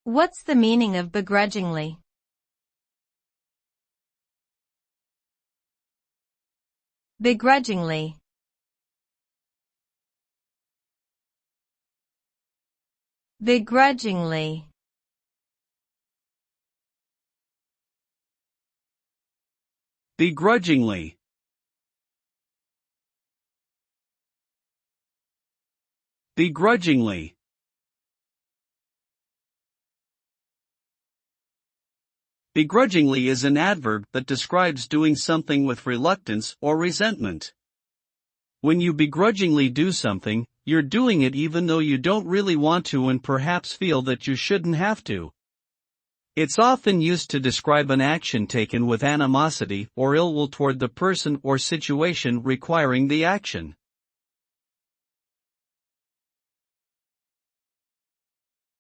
What's the meaning of begrudgingly? Begrudgingly. Begrudgingly. Begrudgingly. Begrudgingly. Begrudgingly is an adverb that describes doing something with reluctance or resentment. When you begrudgingly do something, you're doing it even though you don't really want to and perhaps feel that you shouldn't have to. It's often used to describe an action taken with animosity or ill will toward the person or situation requiring the action.